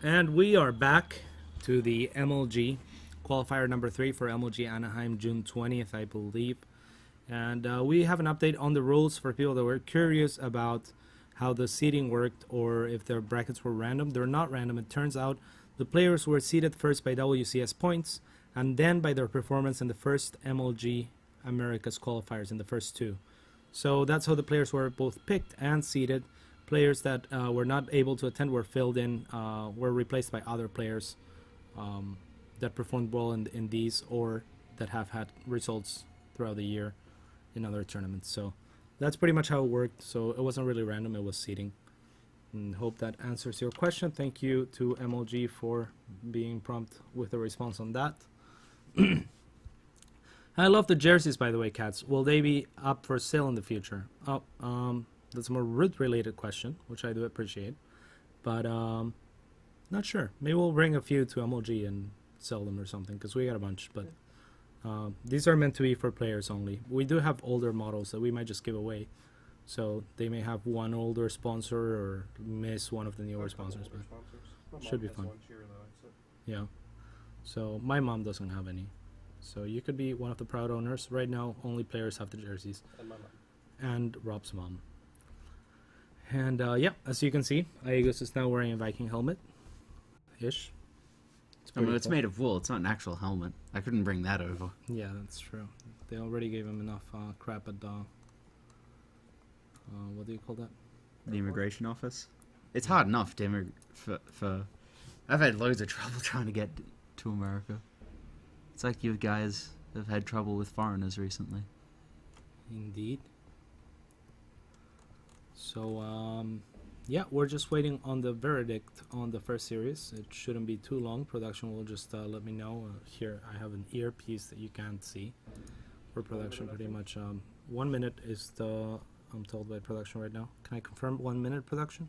And we are back to the MLG qualifier number 3 for MLG Anaheim, June 20th, I believe. And we have an update on the rules for people that were curious about how the seeding worked or if their brackets were random. They're not random. It turns out the players were seeded first by WCS points and then by their performance in the first MLG Americas qualifiers in the first two. So that's how the players were both picked and seeded. Players that were not able to attend were filled in, were replaced by other players that performed well in these or that have had results throughout the year in other tournaments. So that's pretty much how it worked. So it wasn't really random, it was seeding. And hope that answers your question. Thank you to MLG for being prompt with a response on that. I love the jerseys, by the way, cats. Will they be up for sale in the future? Oh, that's a more root-related question, which I do appreciate. But not sure. Maybe we'll bring a few to MLG and sell them or something, because we got a bunch. But these are meant to be for players only. We do have older models that we might just give away. So they may have one older sponsor or miss one of the newer sponsors. But should be fun. Yeah. So my mom doesn't have any. So you could be one of the proud owners. Right now, only players have the jerseys. And my mom. And Rob's mom. And yeah, as you can see, Aegis is now wearing a Viking helmet. Ish. It's made of wool. It's not an actual helmet. I couldn't bring that over. Yeah, that's true. They already gave him enough crap at the... what do you call that? The immigration office. It's hard enough to for... I've had loads of trouble trying to get to America. It's like you guys have had trouble with foreigners recently. Indeed. So, yeah, we're just waiting on the verdict on the first series. It shouldn't be too long. Production will just let me know. Here, I have an earpiece that you can't see. For production, pretty much 1 minute is the... I'm told by production right now. Can I confirm 1 minute production?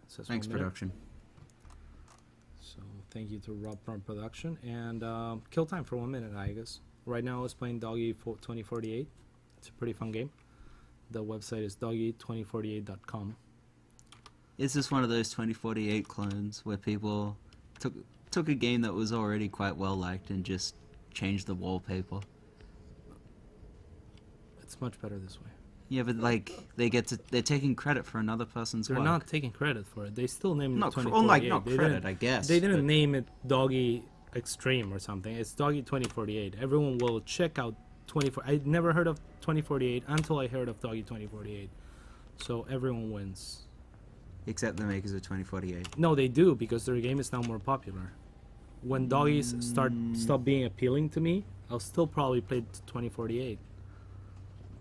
It says Thanks, production. So thank you to Rob from production. And kill time for 1 minute, I guess. Right now it's playing Doggy 2048. It's a pretty fun game. The website is doggy2048.com. Is this one of those 2048 clones where people took a game that was already quite well liked and just changed the wallpaper? It's much better this way. Yeah, but like they're taking credit for another person's work. They're not taking credit for it. They still name it Not 2048. not credit, I guess. They didn't name it Doggy Extreme or something. It's Doggy 2048. Everyone will check out 24. I never heard of 2048 until I heard of Doggy 2048. So everyone wins. Except the makers of 2048. No, they do, because their game is now more popular. When doggies stop being appealing to me, I'll still probably play 2048.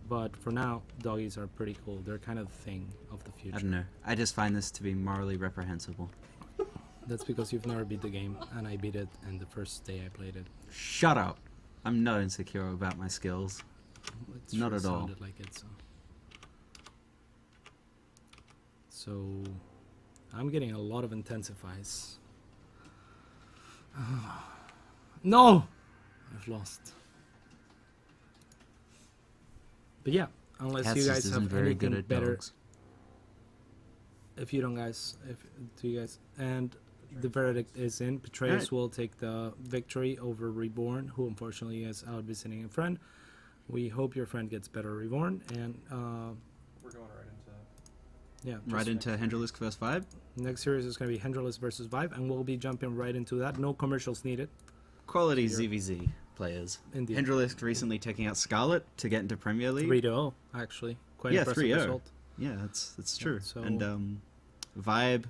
But for now, doggies are pretty cool. They're kind of the thing of the future. I don't know. I just find this to be morally reprehensible. That's because you've never beat the game, and I beat it in the first day I played it. Shut up. I'm not insecure about my skills. Not at all. Sounded like it, so I'm getting a lot of intensifies. No! I've lost. But yeah, unless Cats you just guys isn't have very anything good at better. dogs. If you don't, guys, do you guys, and the verdict is in. Betrayus Alright. will take the victory over Reborn, who unfortunately is out visiting a friend. We hope your friend gets better, Reborn, and We're going right into... yeah, Right into Hendralisk vs. ViBE. next series is going to be Hendralisk versus ViBE, and we'll be jumping right into that. No commercials needed. Quality ZVZ players. Indeed. Hendralisk recently taking out Scarlet to get into Premier League. 3-0, actually. Quite Yeah, impressive 3-0. result. Yeah, that's true. so- And ViBE.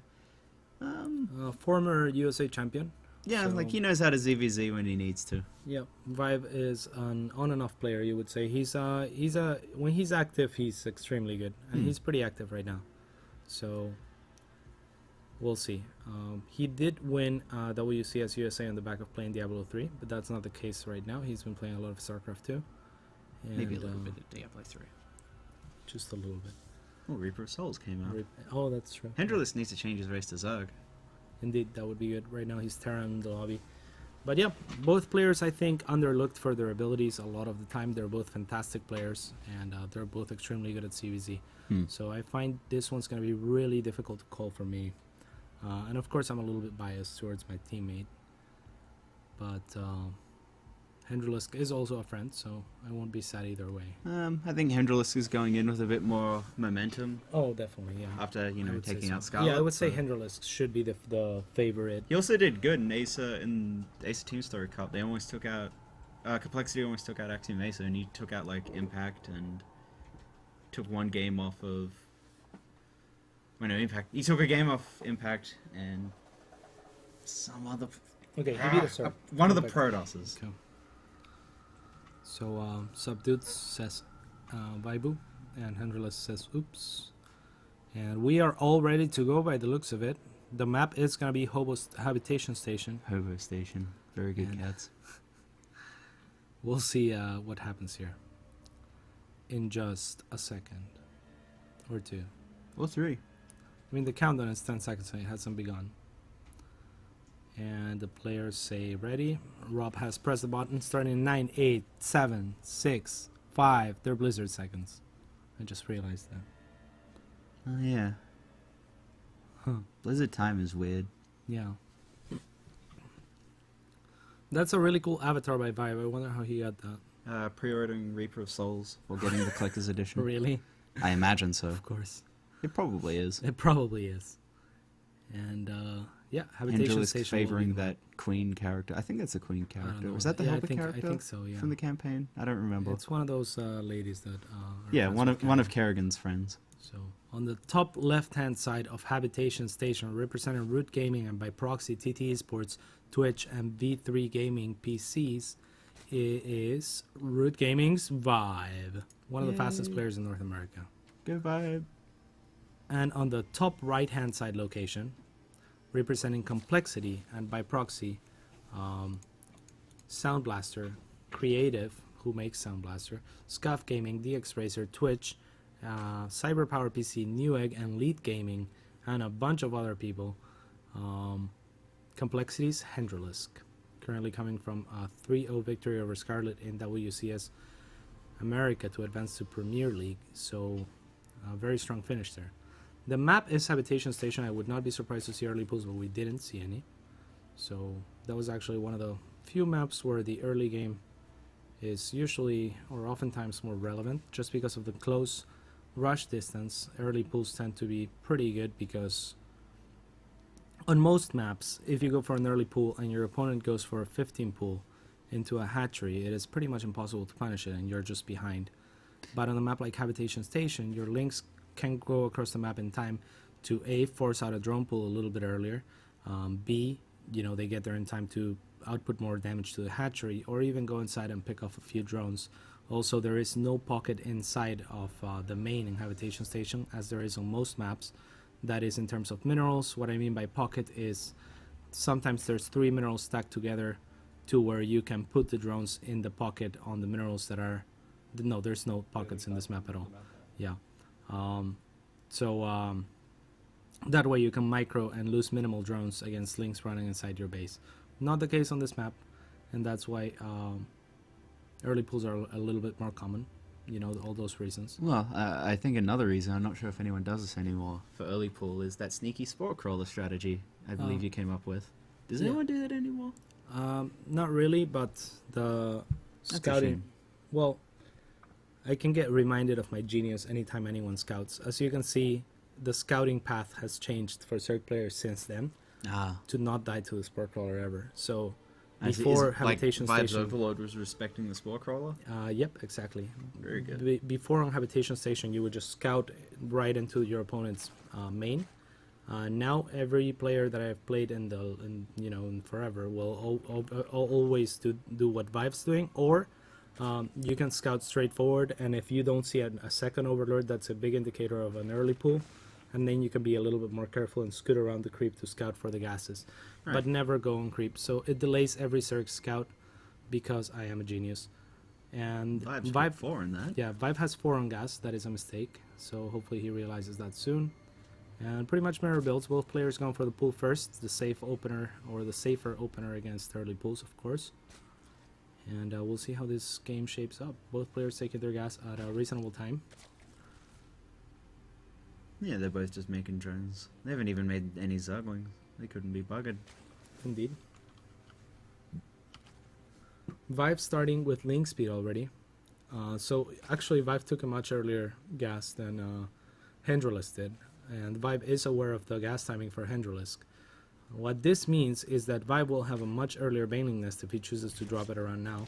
Former USA champion. Yeah, So- like he knows how to ZVZ when he needs to. Yeah, ViBE is an on and off player, you would say. When he's active, he's extremely good, and he's pretty active right now. So we'll see. He did win WCS USA on the back of playing Diablo 3, but that's not the case right now. He's been playing a lot of StarCraft 2. And, Maybe a little bit of Diablo 3. just a little bit. Oh, Reaper of Souls came out. Oh, that's true. Hendralisk needs to change his race to Zerg. Indeed, that would be good. Right now, he's Terra in the lobby. But yeah, both players, I think, underlooked for their abilities a lot of the time. They're both fantastic players, and they're both extremely good at CVZ. So I find this one's going to be really difficult to call for me. And of course, I'm a little bit biased towards my teammate. But Hendralisk is also a friend, so I won't be sad either way. I think Hendralisk is going in with a bit more momentum Oh, definitely, yeah. after, I would say taking so. out Scarlet. Yeah, I would say so- Hendralisk should be the favorite. He also did good in Ace Team Story Cup. They almost took out Complexity almost took out Axiom Mesa, and he took out like Impact and took one game off of. Well, no, Impact. He took a game off Impact and some other. Okay, he beat us. One of the Prodosses. Okay. So Subdued says ViBE, and Hendralisk says oops. And we are all ready to go by the looks of it. The map is going to be Habitation Station. Hobo Station. Very good And- cats. We'll see what happens here in just a second or two. Or 3. I mean, the countdown is 10 seconds, so it hasn't begun. And the players say ready. Rob has pressed the button starting in 9, 8, 7, 6, 5. They're Blizzard seconds. I just realized that. Oh yeah. Huh. Blizzard time is weird. Yeah. That's a really cool avatar by ViBE. I wonder how he got that. Pre-ordering Reaper of Souls or getting the collector's edition. Really? I imagine so. Of course. It probably is. It probably is. And yeah, Habitation Hendralisk Station. will favoring be- that Queen character. I think that's a Queen I don't character. know. Was that the Yeah, Helper character? I think so, yeah. From the campaign? I don't remember. It's one of those ladies that. Are Yeah, friends one with of Karen. Kerrigan's friends. So on the top left-hand side of Habitation Station, representing Root Gaming and by proxy TT Esports, Twitch, and V3 Gaming PCs, is Root Gaming's ViBE, one of the fastest Yay. players in North America. Good vibe. And on the top right-hand side location, representing Complexity and by proxy, Sound Blaster, Creative, who makes Sound Blaster, Scuff Gaming, DX Racer, Twitch, Cyberpower PC, Newegg, and Lead Gaming, and a bunch of other people. Complexity's Hendralisk, currently coming from a 3-0 victory over Scarlet in WCS America to advance to Premier League. So, a very strong finish there. The map is Habitation Station. I would not be surprised to see early pools, but we didn't see any. So, that was actually one of the few maps where the early game is usually or oftentimes more relevant, just because of the close rush distance. Early pools tend to be pretty good because on most maps, if you go for an early pool and your opponent goes for a 15 pool into a hatchery, it is pretty much impossible to punish it and you're just behind. But on a map like Habitation Station, your links can go across the map in time to A, force out a drone pool a little bit earlier, B, they get there in time to output more damage to the hatchery, or even go inside and pick off a few drones. Also, there is no pocket inside of the main in Habitation Station, as there is on most maps. That is in terms of minerals. What I mean by pocket is sometimes there's 3 minerals stacked together to where you can put the drones in the pocket on the minerals that are... No, there's no pockets in this map at all. Yeah. That way you can micro and lose minimal drones against links running inside your base. Not the case on this map, and that's why early pools are a little bit more common. All those reasons. Well, I think another reason, I'm not sure if anyone does this anymore, for early pool is that sneaky sport crawler strategy I believe you came up with. Does yeah. anyone do that anymore? Not really, but the That's a scouting... shame. Well, I can get reminded of my genius anytime anyone scouts. As you can see, the scouting path has changed for Cirque players since then to not die to the sport crawler ever. So before Habitation Vibes Station... Overload was respecting the sport crawler? Yep, exactly. Very good. Before on Habitation Station, you would just scout right into your opponent's main. Now every player that I've played in forever will always do what Vive's doing, or you can scout straight forward, and if you don't see a second overlord, that's a big indicator of an early pool, and then you can be a little bit more careful and scoot around the creep to scout for the gases, but Right. never go on creep. So it delays every Cirque scout because I am a genius. And Vibes Vibe, put 4 in that. yeah, Vibe has 4 on gas. That is a mistake. So hopefully he realizes that soon. And pretty much mirror builds. Both players going for the pool first, the safe opener or the safer opener against early pools, of course. And we'll see how this game shapes up. Both players taking their gas at a reasonable time. Yeah, they're both just making drones. They haven't even made any Zerglings. They couldn't be buggered. Indeed. ViBE starting with link speed already. So actually ViBE took a much earlier gas than Hendralisk did. And ViBE is aware of the gas timing for Hendralisk. What this means is that ViBE will have a much earlier Baneling Nest if he chooses to drop it around now.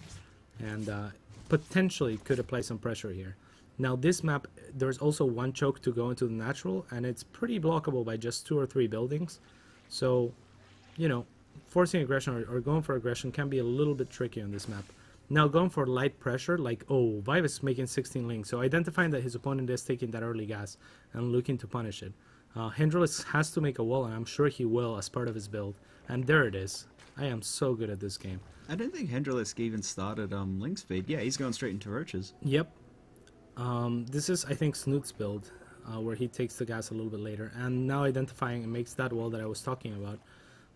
And potentially could apply some pressure here. Now this map, there's also one choke to go into the natural, and it's pretty blockable by just 2 or 3 buildings. So, you know, forcing aggression or going for aggression can be a little bit tricky on this map. Now going for light pressure, like, oh, ViBE is making 16 links, so identifying that his opponent is taking that early gas and looking to punish it. Hendralisk has to make a wall, and I'm sure he will as part of his build. And there it is. I am so good at this game. I don't think Hendralisk even started link speed. Yeah, he's going straight into roaches. Yep. This is, I think, Snoot's build, where he takes the gas a little bit later. And now identifying and makes that wall that I was talking about.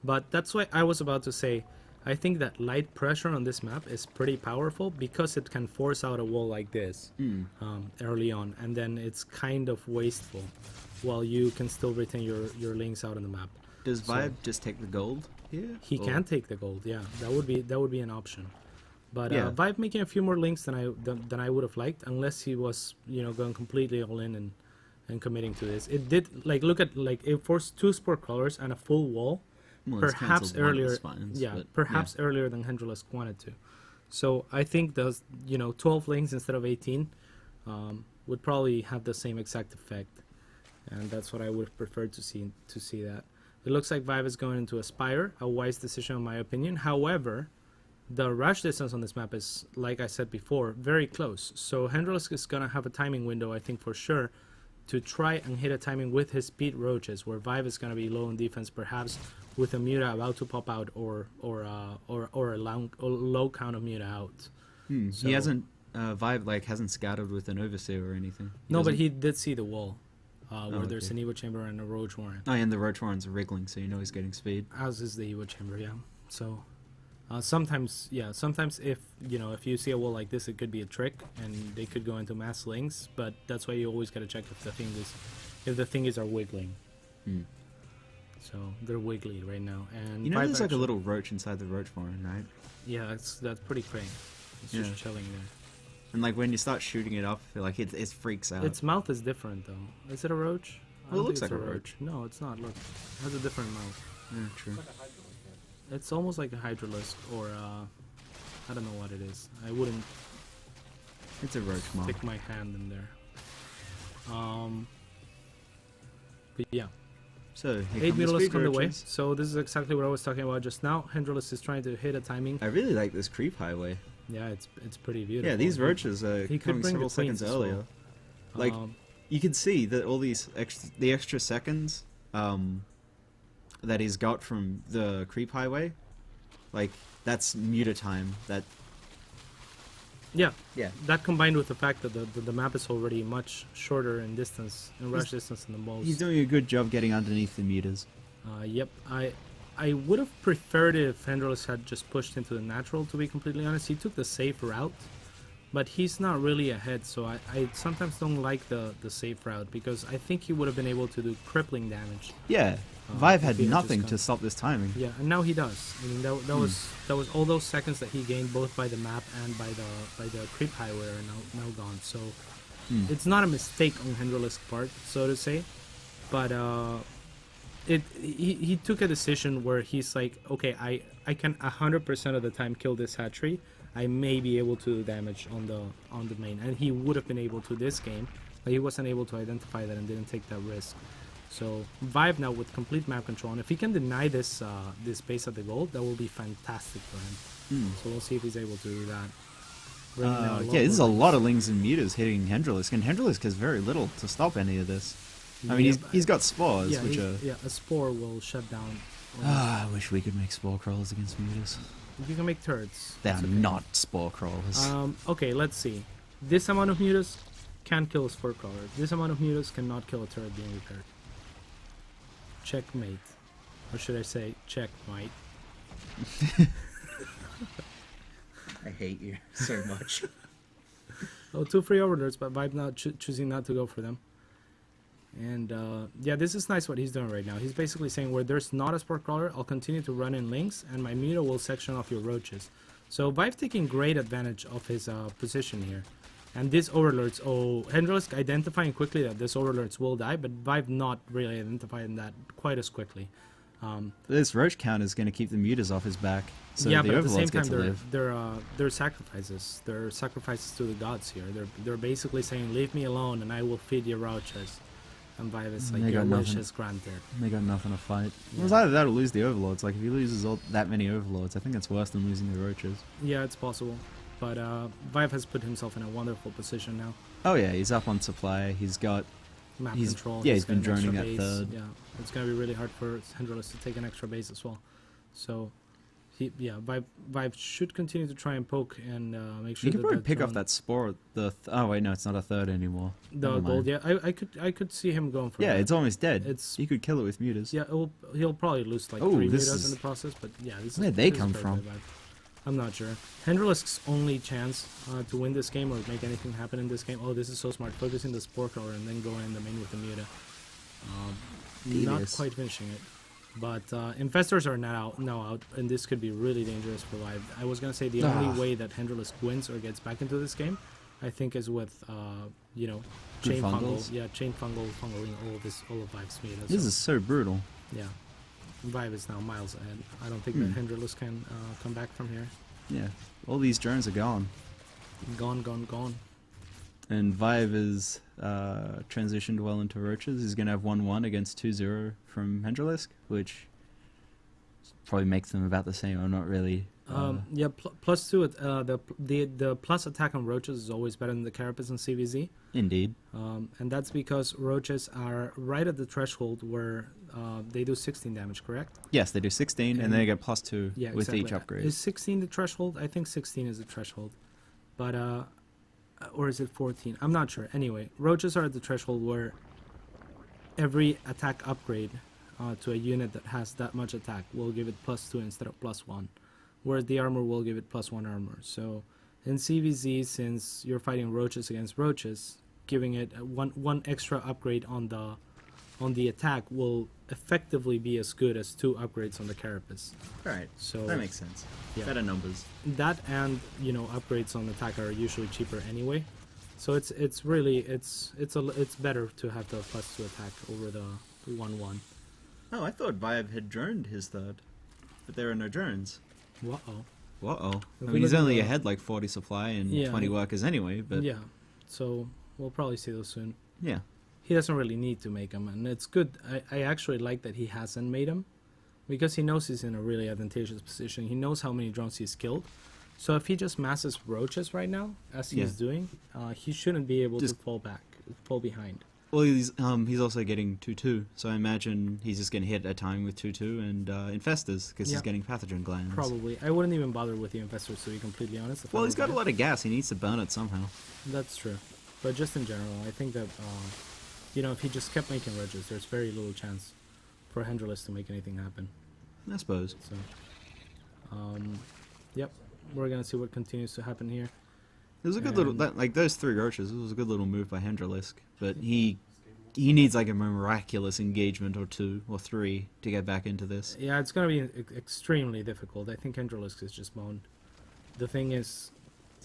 But that's why I was about to say, I think that light pressure on this map is pretty powerful because it can force out a wall like this early on. And then it's kind of wasteful while you can still retain your links out on the map. Does ViBE just take the gold here? He Or- can take the gold, yeah. That would be an option. But Yeah. ViBE making a few more links than I would have liked, unless he was, you know, going completely all in and committing to this. It did, like, look at, like, it forced 2 spore crawlers and a full wall. Well, it's Perhaps cancelled one of the earlier, spines, yeah, but, perhaps earlier than Hendralisk wanted to. So I think those, you know, 12 links instead of 18 would probably have the same exact effect, and that's what I would have preferred to see that. It looks like ViBE is going into Aspire, a wise decision in my opinion. However, the rush distance on this map is, like I said before, very close. So Hendralisk is gonna have a timing window, I think for sure, to try and hit a timing with his speed roaches, where ViBE is gonna be low on defense, perhaps with a Muta about to pop out or a low count of Muta out. So- He hasn't ViBE like hasn't scattered with an overseer or anything. No, but doesn't- he did see the wall, where there's okay. an Evo chamber and a Roach Warren. Oh, and the roach warrens are wriggling, so you know he's getting speed. As is the Evo chamber, yeah. So sometimes if you see a wall like this, it could be a trick, and they could go into mass links. But that's why you always gotta check if the thingies are wiggling. Hmm. So they're wiggly right now, and You know, ViBE there's like a actually- little roach inside the roach warren, right? Yeah, that's pretty crazy. It's Yeah. just chilling there. And like when you start shooting it up, like it freaks out. Its mouth is different though. Is it a roach? I Well, it don't looks think like it's a roach. No, it's not. Look, it has a different mouth. Yeah, true. Like a Hydralisk. It's almost like a Hydralisk, or I don't know what it is. I wouldn't It's a roach moth. stick my hand in there. But yeah, So here 8 come the Mutalisk speed on the way. roaches. So this is exactly what I was talking about just now. Hendralisk is trying to hit a timing. I really like this creep highway. Yeah, it's pretty beautiful. Yeah, these roaches are He could coming bring the several seconds queens as earlier. well. Like you can see that all these extra seconds that he's got from the creep highway, like that's muta time. Yeah, Yeah. that combined with the fact that the map is already much shorter in distance, in rush distance than the most. He's doing a good job getting underneath the mutas. Yep, I would have preferred it if Hendralisk had just pushed into the natural, to be completely honest. He took the safe route, but he's not really ahead, so I sometimes don't like the safe route, because I think he would have been able to do crippling damage. Yeah, ViBE if had he had nothing just to gone- stop this timing. Yeah, and now he does. I mean, that was all those seconds that he gained both by the map and by the creep highway are now gone. So it's not a mistake on Hendralisk's part, so to say, but he took a decision where he's like, okay, I can 100% of the time kill this hatchery. I may be able to do damage on the main, and he would have been able to this game, but he wasn't able to identify that and didn't take that risk. So ViBE now with complete map control, and if he can deny this base at the gold, that will be fantastic for him. So we'll see if he's able to do that. Bringing down a lot Yeah, this is a more lot of lings and mutas hitting Hendralisk, and Hendralisk has very little to stop any of this. I mean, Yep. he's got spores, yeah, which a spore will shut down. I wish we could make spore crawlers against mutas. You can make turrets. They are It's okay. not spore crawlers. Okay, let's see. This amount of mutas can kill a spore crawler. This amount of mutas cannot kill a turret being repaired. Checkmate. Or should I say checkmate? I hate you so much. Oh, 2 free overlords, but ViBE now choosing not to go for them. And yeah, this is nice what he's doing right now. He's basically saying where there's not a sport crawler, I'll continue to run in links, and my Muta will section off your roaches. So ViBE's taking great advantage of his position here. And this overlords, Hendralisk identifying quickly that this overlords will die, but ViBE not really identifying that quite as quickly. This roach count is going to keep the mutas off his back, so yeah, the but at the same overlords get time, to live. they're sacrifices. They're sacrifices to the gods here. They're basically saying, leave me alone and I will feed your roaches. And ViBE is like, They your got wish nothing. is granted. They got nothing to fight. Yeah. It was either that or lose the overlords. Like, if he loses that many overlords, I think it's worse than losing the roaches. Yeah, it's possible. But ViBE has put himself in a wonderful position now. Oh yeah, he's up on supply. He's got... Map He's- control. yeah, he's he's been got an extra droning at base. third. Yeah, it's going to be really hard for Hendralisk to take an extra base as well. So, ViBE should continue to try and poke and make sure You could that probably pick off drone- that spore. Oh wait, no, it's not a third anymore. the Never gold. mind. Yeah, I could see him going for Yeah, that. it's almost dead. It's You could kill it with mutas. yeah, he'll probably lose like Oh, 3 this mutas is- in the process. But yeah, this Where'd is, they this is come very from? bad. I'm not sure. Hendralisk's only chance to win this game or make anything happen in this game. Oh, this is so smart. Focusing the spore crawler and then going in the main with the muta. Not Devious. quite finishing it. But infestors are now out, and this could be really dangerous for ViBE. I was gonna say the Ah. only way that Hendralisk wins or gets back into this game, I think, is with you know, Good chain fungal. fungals? Yeah, chain fungaling all of ViBE's muta. This So, is so brutal. yeah, ViBE is now miles ahead. I don't think Hmm. that Hendralisk can come back from here. Yeah, all these drones are gone. Gone, gone, gone. And ViBE is transitioned well into roaches. He's going to have 1-1 against 2-0 from Hendralisk, which probably makes them about the same. I'm not really... Yeah, +2. The plus attack on roaches is always better than the carapace and CVZ. Indeed. And that's because roaches are right at the threshold where they do 16 damage, correct? Yes, they do 16, and they get +2 Yeah, with exactly. each upgrade. Is 16 the threshold? I think 16 is the threshold. But, or is it 14? I'm not sure. Anyway, roaches are at the threshold where every attack upgrade to a unit that has that much attack will give it +2 instead of +1. Whereas the armor will give it +1 armor. So in CVZ, since you're fighting roaches against roaches, giving it one extra upgrade on the attack will effectively be as good as 2 upgrades on the carapace. Right, So that makes sense. yeah. Better numbers. That and upgrades on attack are usually cheaper anyway. So it's really it's better to have the +2 attack over the 1-1. Oh, I thought ViBE had droned his third, but there are no drones. Uh-oh. Uh-oh. If I we mean, he's look at only the- ahead like 40 supply and Yeah. 20 workers anyway, but Yeah. So we'll probably see those soon. yeah. He doesn't really need to make them, and it's good. I actually like that he hasn't made them, because he knows he's in a really advantageous position. He knows how many drones he's killed. So if he just masses roaches right now, as he's Yeah. doing, he shouldn't be able Just- to fall behind. Well, he's also getting 2-2, so I imagine he's just getting hit at time with 2-2 and infestors because Yeah. he's getting pathogen glands. Probably. I wouldn't even bother with the investors, to be completely honest. if I Well, were he's got a ViBE. lot of gas. He needs to burn it somehow. That's true. But just in general, I think that, if he just kept making roaches, there's very little chance for Hendralisk to make anything happen. I suppose. So, yep. We're going to see what continues to happen here. It was a good little, And- like those 3 roaches, it was a good little move by Hendralisk, but he needs like a miraculous engagement or 2 or 3 to get back into this. Yeah, it's going to be extremely difficult. I think Hendralisk is just boned. The thing is,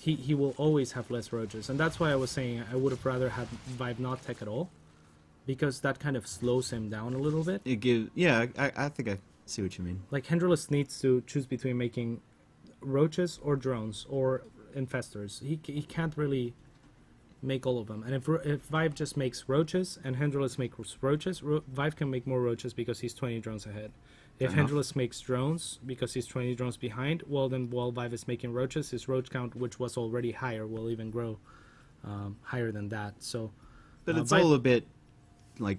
he will always have less roaches. And that's why I was saying I would have rather had ViBE not tech at all, because that kind of slows him down a little bit. It gives, yeah, I think I see what you mean. Like, Hendralisk needs to choose between making roaches or drones or infestors. He can't really make all of them. And if ViBE just makes roaches and Hendralisk makes roaches, ViBE can make more roaches because he's 20 drones ahead. If Fair enough. Hendralisk makes drones because he's 20 drones behind, well, then while ViBE is making roaches, his roach count, which was already higher, will even grow higher than that. So, But it's ViBE all a bit, like,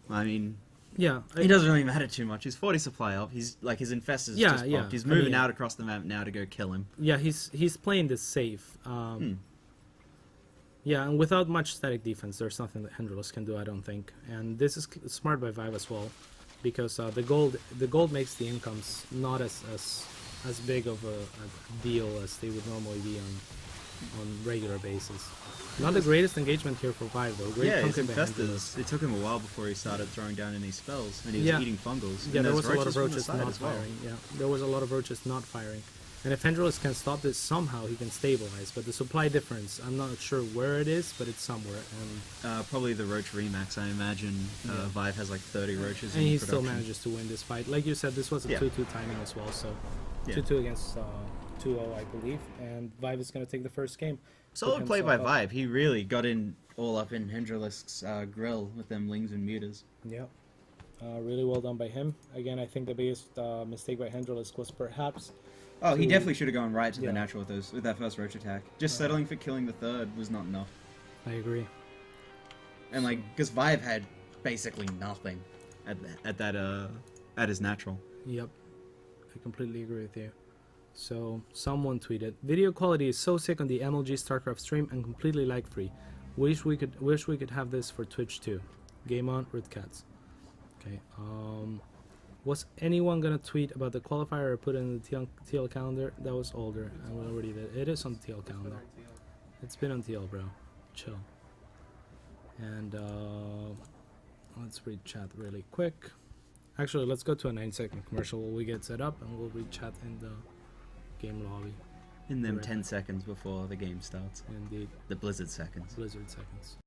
I mean, yeah, it doesn't really matter too much. He's 40 supply up. He's like his infestors Yeah, just yeah. popped. He's I moving mean- out across the map now to go kill him. yeah, he's playing this safe. Yeah, and without much static defense, there's nothing that Hendralisk can do, I don't think. And this is smart by ViBE as well, because the gold makes the incomes not as big of a deal as they would normally be on regular basis. Not the greatest engagement here for ViBE though. Great Yeah, his punking by Hendralisk. infestors. It took him a while before he started throwing down any spells, and he was Yeah. eating fungals. Yeah, And there there's was a lot of from the roaches side not as well. firing. Yeah, there was a lot of roaches not firing. And if Hendralisk can stop this somehow, he can stabilize. But the supply difference, I'm not sure where it is, but it's somewhere. And Probably the roach remax. I imagine ViBE has like 30 roaches. and in he still production. manages to win this fight. Like you said, this was a Yeah. 2-2 timing as well. So Yeah. 2-2 against 2-0, I believe. And ViBE is going to take the first game. Solid play by himself up. ViBE. He really got in all up in Hendralisk's grill with them lings and mutas. Yep. Really well done by him. Again, I think the biggest mistake by Hendralisk was perhaps... Oh, he to- definitely should have gone right to Yeah. the natural with that first roach attack. Just settling for killing the third was not enough. I agree. And like, because ViBE had basically nothing at his natural. Yep, I completely agree with you. So someone tweeted, "Video quality is so sick on the MLG StarCraft stream and completely lag free. Wish we could have this for Twitch too. Game on, Red Cats." Okay. Was anyone gonna tweet about the qualifier or put it in the TL calendar? That was older. I already did. It is on the TL calendar. It's been on TL, bro. Chill. And let's read chat really quick. Actually, let's go to a 9-second commercial while we get set up, and we'll read chat in the game lobby. In them Right. 10 seconds before the game starts. Indeed, The Blizzard seconds. Blizzard seconds.